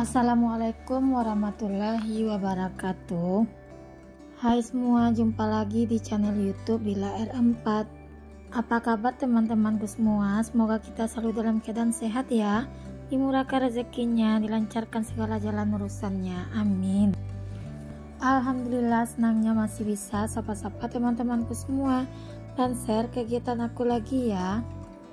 Assalamualaikum warahmatullahi wabarakatuh. Hai semua, jumpa lagi di channel YouTube Lila R4. Apa kabar teman-temanku semua? Semoga kita selalu dalam keadaan sehat ya, dimurahkan rezekinya, dilancarkan segala jalan urusannya, amin. Alhamdulillah, senangnya masih bisa sapa-sapa teman-temanku semua dan share kegiatan aku lagi ya.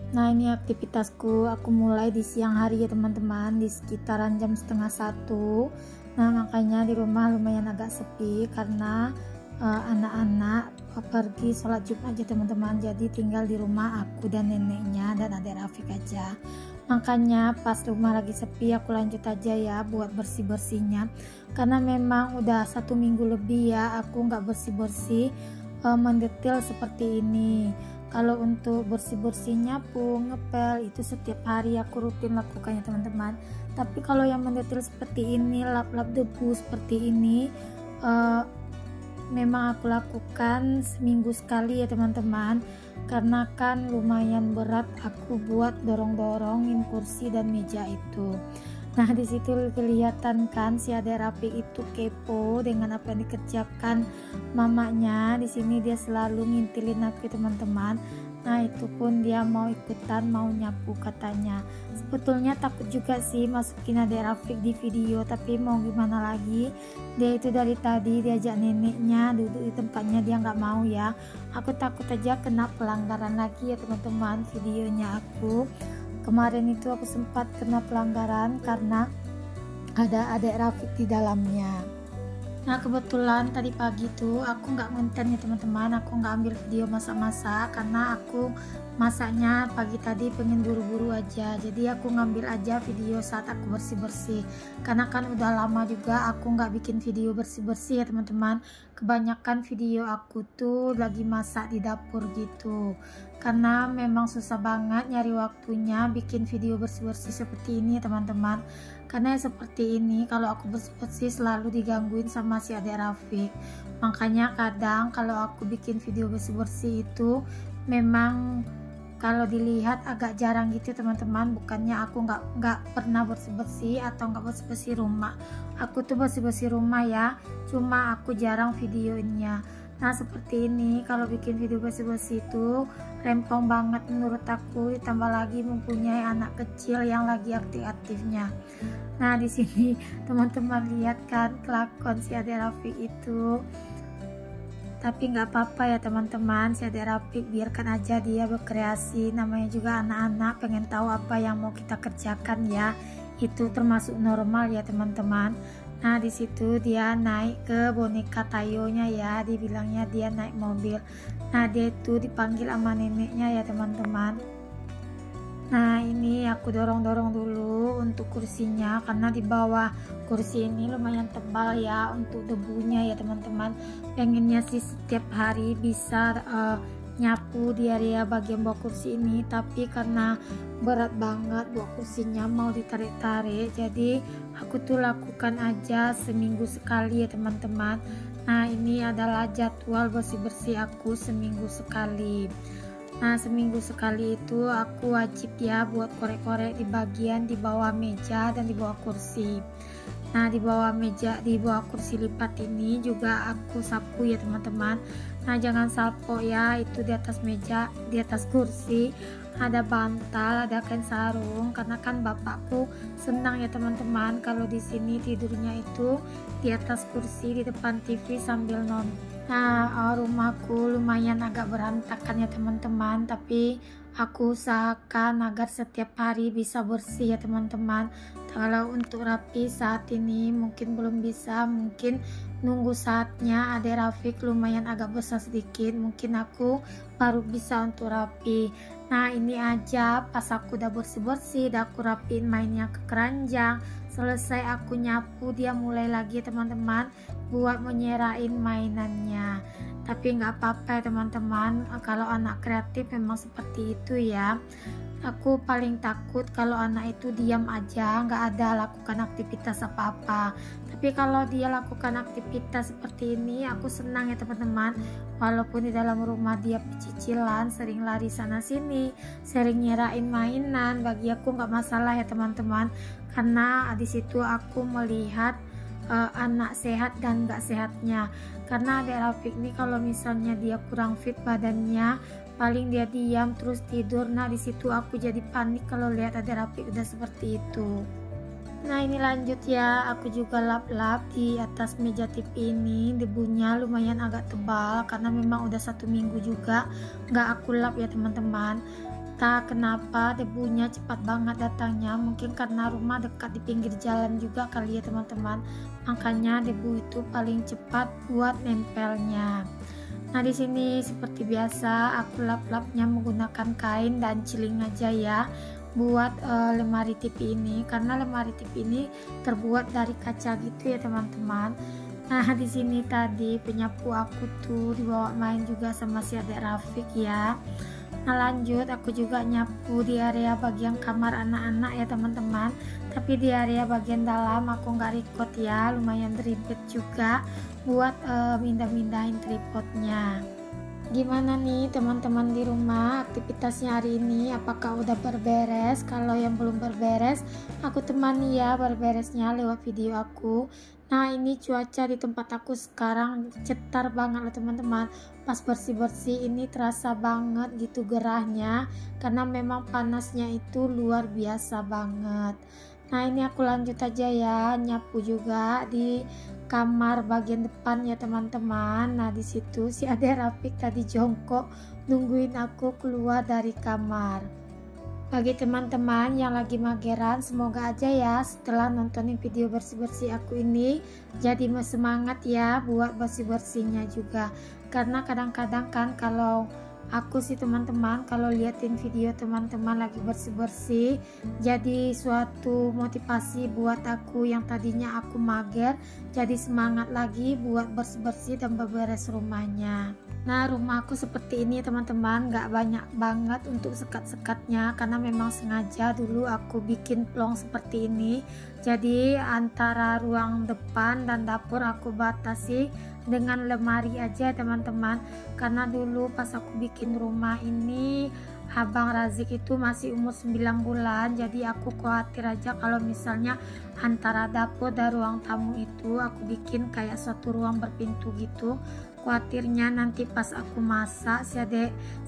Nah, ini aktivitasku, aku mulai di siang hari ya teman-teman, di sekitaran jam setengah 1. Nah, makanya di rumah lumayan agak sepi karena anak-anak pergi sholat Jumat aja teman-teman, jadi tinggal di rumah aku dan neneknya dan adik Rafiq aja. Makanya pas rumah lagi sepi aku lanjut aja ya buat bersih-bersihnya, karena memang udah 1 minggu lebih ya aku nggak bersih-bersih mendetail seperti ini. Kalau untuk bersih-bersih, nyapu, ngepel itu setiap hari aku rutin lakukannya teman-teman. Tapi kalau yang mendetail seperti ini, lap-lap debu seperti ini, memang aku lakukan seminggu sekali ya teman-teman. Karena kan lumayan berat aku buat dorong-dorongin kursi dan meja itu. Nah, di situ kelihatan kan si adik Rafiq itu kepo dengan apa yang dikerjakan mamanya. Di sini dia selalu ngintilin aku teman-teman. Nah, itu pun dia mau ikutan, mau nyapu katanya. Sebetulnya takut juga sih masukin adik Rafiq di video, tapi mau gimana lagi. Dia itu dari tadi diajak neneknya duduk di tempatnya, dia nggak mau ya. Aku takut aja kena pelanggaran lagi ya teman-teman videonya aku. Kemarin itu aku sempat kena pelanggaran karena ada adik Rafiq di dalamnya. Nah, kebetulan tadi pagi tuh aku nggak ngonten ya teman-teman, aku nggak ambil video masak-masak karena aku masaknya pagi tadi pengen buru-buru aja, jadi aku ngambil aja video saat aku bersih-bersih. Karena kan udah lama juga aku nggak bikin video bersih-bersih ya teman-teman. Kebanyakan video aku tuh lagi masak di dapur gitu, karena memang susah banget nyari waktunya bikin video bersih-bersih seperti ini teman-teman. Karena seperti ini, kalau aku bersih-bersih selalu digangguin sama si adik Rafiq. Makanya kadang kalau aku bikin video bersih-bersih itu memang kalau dilihat agak jarang gitu teman-teman. Bukannya aku nggak pernah bersih-bersih atau nggak bersih-bersih rumah, aku tuh bersih-bersih rumah ya, cuma aku jarang videonya. Nah, seperti ini kalau bikin video bersih-bersih itu rempong banget menurut aku, ditambah lagi mempunyai anak kecil yang lagi aktif-aktifnya. Nah, di sini teman-teman lihat kan kelakuan si adik Rafiq itu. Tapi nggak apa-apa ya teman-teman, si adik Rafiq biarkan aja dia berkreasi, namanya juga anak-anak pengen tahu apa yang mau kita kerjakan ya, itu termasuk normal ya teman-teman. Nah, di situ dia naik ke boneka Tayonya ya, dibilangnya dia naik mobil. Nah, dia itu dipanggil sama neneknya ya teman-teman. Nah, ini aku dorong-dorong dulu untuk kursinya karena di bawah kursi ini lumayan tebal ya untuk debunya ya teman-teman. Pengennya sih setiap hari bisa nyapu di area bagian bawah kursi ini, tapi karena berat banget buat kursinya mau ditarik-tarik, jadi aku tuh lakukan aja seminggu sekali ya teman-teman. Nah, ini adalah jadwal bersih-bersih aku seminggu sekali. Nah, seminggu sekali itu aku wajib ya buat korek-korek di bagian di bawah meja dan di bawah kursi. Nah, di bawah meja, di bawah kursi lipat ini juga aku sapu ya teman-teman. Nah, jangan salpo ya, itu di atas meja, di atas kursi ada bantal, ada kain sarung, karena kan bapakku senang ya teman-teman kalau di sini tidurnya itu di atas kursi di depan TV sambil nonton. Nah, rumahku lumayan agak berantakan ya teman-teman, tapi aku usahakan agar setiap hari bisa bersih ya teman-teman. Kalau untuk rapi saat ini mungkin belum bisa, mungkin nunggu saatnya adik Rafiq lumayan agak besar sedikit, mungkin aku baru bisa untuk rapi. Nah, ini aja pas aku udah bersih-bersih, udah aku rapiin mainnya ke keranjang, selesai aku nyapu, dia mulai lagi teman-teman buat menyerahin mainannya. Tapi nggak apa-apa ya teman-teman, kalau anak kreatif memang seperti itu ya. Aku paling takut kalau anak itu diam aja, nggak ada lakukan aktivitas apa-apa. Tapi kalau dia lakukan aktivitas seperti ini, aku senang ya teman-teman. Walaupun di dalam rumah dia pecicilan, sering lari sana sini, sering nyerain mainan, bagi aku nggak masalah ya teman-teman. Karena di situ aku melihat anak sehat dan nggak sehatnya. Karena adik Rafiq ini kalau misalnya dia kurang fit badannya, paling dia diam terus tidur. Nah di situ aku jadi panik kalau lihat adik Rafiq udah seperti itu. Nah ini lanjut ya, aku juga lap-lap di atas meja TV ini. Debunya lumayan agak tebal karena memang udah 1 minggu juga nggak aku lap ya teman-teman. Tak kenapa debunya cepat banget datangnya, mungkin karena rumah dekat di pinggir jalan juga kali ya teman-teman, makanya debu itu paling cepat buat nempelnya. Nah di sini seperti biasa aku lap-lapnya menggunakan kain dan ciling aja ya buat lemari TV ini, karena lemari TV ini terbuat dari kaca gitu ya teman-teman. Nah di sini tadi penyapu aku tuh dibawa main juga sama si adik Rafiq ya. Nah lanjut aku juga nyapu di area bagian kamar anak-anak ya teman-teman, tapi di area bagian dalam aku nggak record ya, lumayan ribet juga buat mindah-mindahin tripodnya. Gimana nih teman-teman di rumah aktivitasnya hari ini, apakah udah berberes? Kalau yang belum berberes aku temani ya berberesnya lewat video aku. Nah ini cuaca di tempat aku sekarang cetar banget loh teman-teman. Pas bersih-bersih ini terasa banget gitu gerahnya, karena memang panasnya itu luar biasa banget. Nah ini aku lanjut aja ya nyapu juga di kamar bagian depan ya teman-teman. Nah di situ si adik Rafiq tadi jongkok nungguin aku keluar dari kamar. Bagi teman-teman yang lagi mageran, semoga aja ya setelah nontonin video bersih-bersih aku ini jadi semangat ya buat bersih-bersihnya juga. Karena kadang-kadang kan kalau aku sih teman-teman, kalau liatin video teman-teman lagi bersih-bersih jadi suatu motivasi buat aku yang tadinya aku mager, jadi semangat lagi buat bersih-bersih dan beberes rumahnya. Nah rumahku seperti ini teman-teman, gak banyak banget untuk sekat-sekatnya karena memang sengaja dulu aku bikin plong seperti ini. Jadi antara ruang depan dan dapur aku batasi dengan lemari aja teman-teman, karena dulu pas aku bikin rumah ini Abang Razik itu masih umur 9 bulan, jadi aku khawatir aja kalau misalnya antara dapur dan ruang tamu itu aku bikin kayak suatu ruang berpintu gitu. Khawatirnya nanti pas aku masak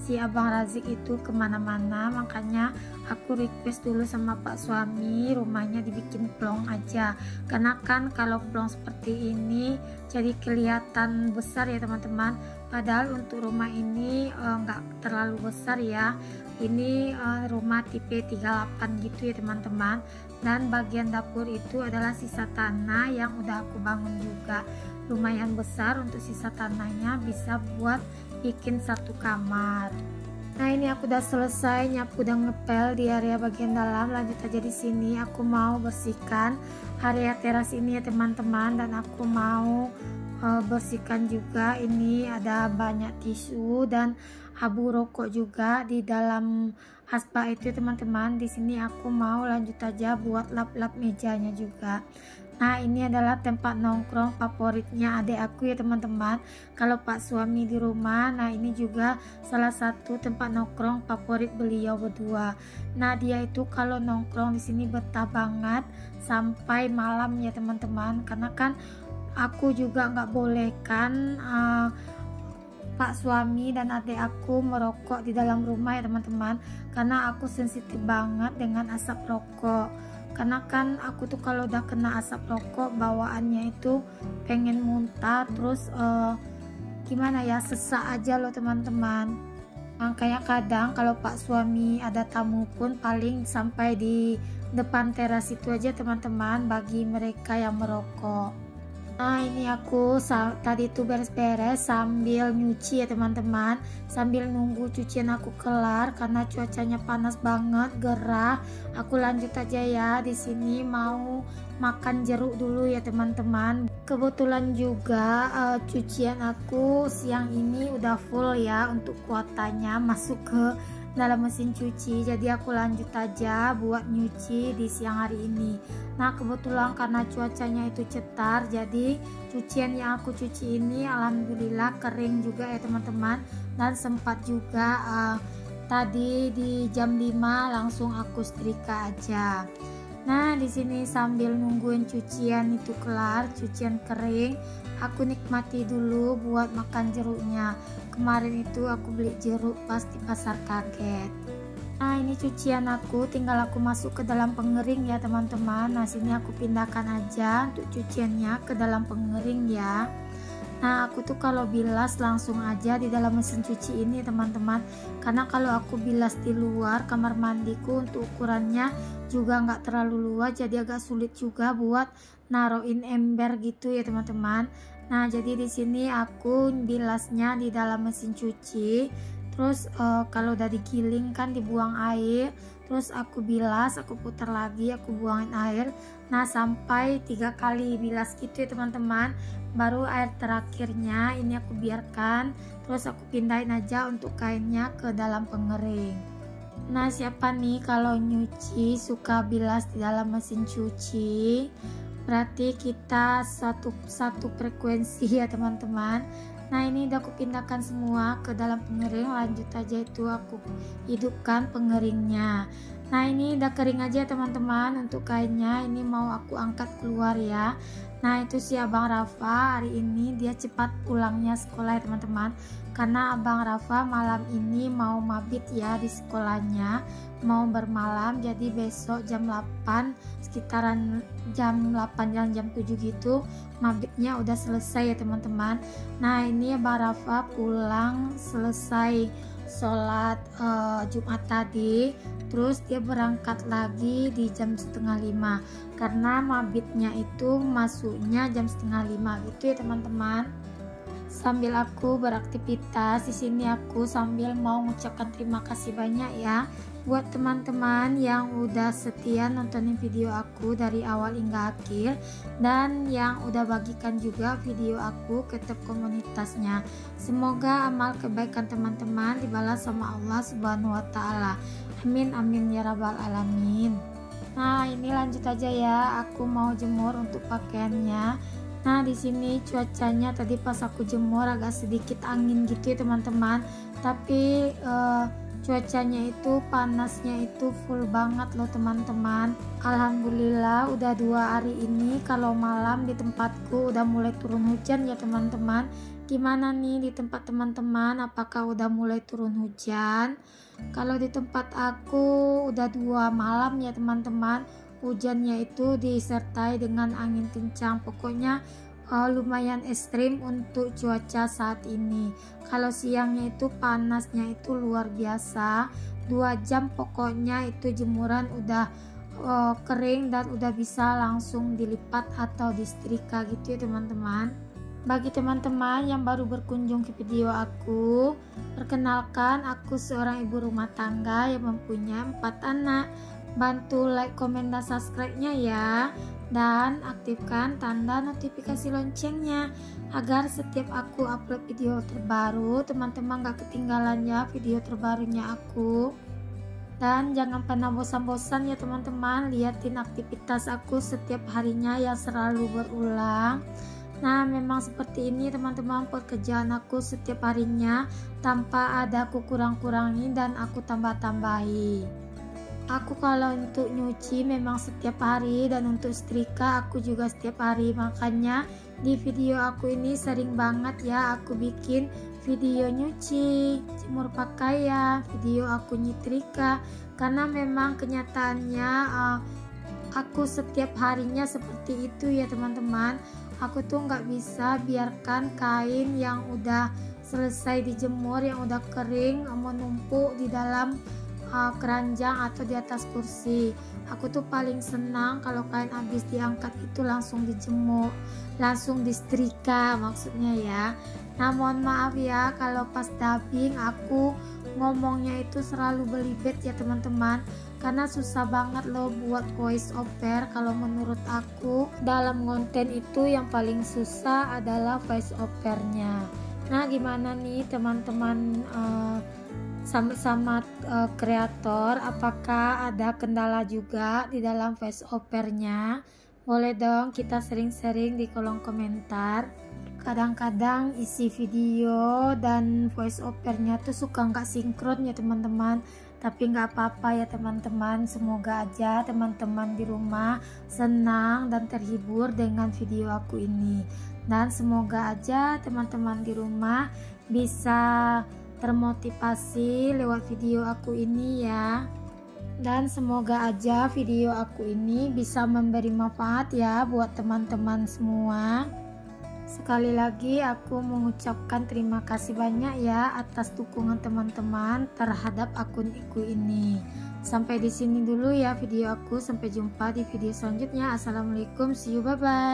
si Abang Razik itu kemana-mana, makanya aku request dulu sama Pak suami rumahnya dibikin plong aja, karena kan kalau plong seperti ini jadi kelihatan besar ya teman-teman. Padahal untuk rumah ini nggak terlalu besar ya, ini rumah tipe 38 gitu ya teman-teman. Dan bagian dapur itu adalah sisa tanah yang udah aku bangun juga, lumayan besar untuk sisa tanahnya, bisa buat bikin satu kamar. Nah ini aku udah selesai nyapu dan ngepel di area bagian dalam. Lanjut aja di sini aku mau bersihkan area teras ini ya teman-teman, dan aku mau bersihkan juga ini ada banyak tisu dan abu rokok juga di dalam asbak itu teman-teman. Di sini aku mau lanjut aja buat lap-lap mejanya juga. Nah ini adalah tempat nongkrong favoritnya adik aku ya teman-teman, kalau Pak suami di rumah. Nah ini juga salah satu tempat nongkrong favorit beliau berdua. Nah dia itu kalau nongkrong di sini betah banget sampai malam ya teman-teman, karena kan aku juga nggak bolehkan Pak suami dan adik aku merokok di dalam rumah ya teman-teman, karena aku sensitif banget dengan asap rokok. Karena kan aku tuh kalau udah kena asap rokok bawaannya itu pengen muntah, terus gimana ya, sesak aja loh teman-teman. Makanya kadang kalau Pak suami ada tamu pun paling sampai di depan teras itu aja teman-teman, bagi mereka yang merokok. Nah ini aku tadi tuh beres-beres sambil nyuci ya teman-teman, sambil nunggu cucian aku kelar karena cuacanya panas banget, gerah. Aku lanjut aja ya, di sini mau makan jeruk dulu ya teman-teman. Kebetulan juga cucian aku siang ini udah full ya untuk kuotanya, masuk ke dalam mesin cuci. Jadi aku lanjut aja buat nyuci di siang hari ini. Nah kebetulan karena cuacanya itu cetar, jadi cucian yang aku cuci ini alhamdulillah kering juga ya teman-teman. Dan sempat juga tadi di jam 5 langsung aku setrika aja. Nah di sini sambil nungguin cucian itu kelar, cucian kering, aku nikmati dulu buat makan jeruknya. Kemarin itu aku beli jeruk pas di pasar kaget. Nah ini cucian aku, tinggal aku masuk ke dalam pengering ya teman-teman. Nah sini aku pindahkan aja untuk cuciannya ke dalam pengering ya. Nah aku tuh kalau bilas langsung aja di dalam mesin cuci ini teman-teman, karena kalau aku bilas di luar kamar mandiku untuk ukurannya juga nggak terlalu luas, jadi agak sulit juga buat naruhin ember gitu ya teman-teman. Nah jadi di sini aku bilasnya di dalam mesin cuci, terus kalau udah digiling kan dibuang air, terus aku bilas, aku putar lagi, aku buangin air. Nah sampai 3 kali bilas gitu ya teman-teman, baru air terakhirnya ini aku biarkan, terus aku pindahin aja untuk kainnya ke dalam pengering. Nah siapa nih kalau nyuci suka bilas di dalam mesin cuci, berarti kita satu frekuensi ya teman-teman. Nah ini udah aku pindahkan semua ke dalam pengering, lanjut aja itu aku hidupkan pengeringnya. Nah ini udah kering aja teman-teman untuk kainnya, ini mau aku angkat keluar ya. Nah itu si Abang Rafa hari ini dia cepat pulangnya sekolah ya teman-teman, karena Abang Rafa malam ini mau mabit ya di sekolahnya, mau bermalam. Jadi besok jam 8 sekitaran jam 8 dan jam 7 gitu mabitnya udah selesai ya teman-teman. Nah ini Abang Rafa pulang selesai sholat Jumat tadi, terus dia berangkat lagi di jam setengah 5 karena mabitnya itu masuknya jam setengah 5 gitu ya teman-teman. Sambil aku beraktivitas di sini, aku sambil mau mengucapkan terima kasih banyak ya buat teman-teman yang udah setia nontonin video aku dari awal hingga akhir, dan yang udah bagikan juga video aku ke top komunitasnya. Semoga amal kebaikan teman-teman dibalas sama Allah Subhanahu wa taala. Amin amin ya rabbal alamin. Nah, ini lanjut aja ya, aku mau jemur untuk pakaiannya. Nah di sini cuacanya tadi pas aku jemur agak sedikit angin gitu ya teman-teman, tapi cuacanya itu panasnya itu full banget loh teman-teman. Alhamdulillah udah 2 hari ini kalau malam di tempatku udah mulai turun hujan ya teman-teman. Gimana nih di tempat teman-teman, apakah udah mulai turun hujan? Kalau di tempat aku udah 2 malam ya teman-teman, hujannya itu disertai dengan angin kencang. Pokoknya lumayan ekstrim untuk cuaca saat ini. Kalau siangnya itu panasnya itu luar biasa, 2 jam pokoknya itu jemuran udah kering dan udah bisa langsung dilipat atau disetrika gitu ya teman-teman. Bagi teman-teman yang baru berkunjung ke video aku, perkenalkan aku seorang ibu rumah tangga yang mempunyai 4 anak. Bantu like, komen, dan subscribe-nya ya, dan aktifkan tanda notifikasi loncengnya agar setiap aku upload video terbaru teman-teman gak ketinggalan ya video terbarunya aku. Dan jangan pernah bosan-bosan ya teman-teman liatin aktivitas aku setiap harinya yang selalu berulang. Nah memang seperti ini teman-teman pekerjaan aku setiap harinya, tanpa ada aku kurang-kurangi dan aku tambah-tambahi. Aku kalau untuk nyuci memang setiap hari, dan untuk setrika aku juga setiap hari. Makanya di video aku ini sering banget ya aku bikin video nyuci, jemur pakaian, video aku nyetrika, karena memang kenyataannya aku setiap harinya seperti itu ya teman-teman. Aku tuh nggak bisa biarkan kain yang udah selesai dijemur, yang udah kering menumpuk di dalam keranjang atau di atas kursi. Aku tuh paling senang kalau kain habis diangkat itu langsung dijemur, langsung disetrika maksudnya ya. Nah mohon maaf ya kalau pas dubbing aku ngomongnya itu selalu belibet ya teman-teman, karena susah banget loh buat voice over. Kalau menurut aku dalam konten itu yang paling susah adalah voice overnya. Nah gimana nih teman-teman sama-sama kreator. Apakah ada kendala juga di dalam voice overnya? Boleh dong kita sering-sering di kolom komentar. Kadang-kadang isi video dan voice overnya tuh suka nggak sinkron ya teman-teman, tapi nggak apa-apa ya teman-teman. Semoga aja teman-teman di rumah senang dan terhibur dengan video aku ini, dan semoga aja teman-teman di rumah bisa termotivasi lewat video aku ini ya. Dan semoga aja video aku ini bisa memberi manfaat ya buat teman-teman semua. Sekali lagi aku mengucapkan terima kasih banyak ya atas dukungan teman-teman terhadap akunku ini. Sampai di sini dulu ya video aku, sampai jumpa di video selanjutnya. Assalamualaikum, see you, bye bye.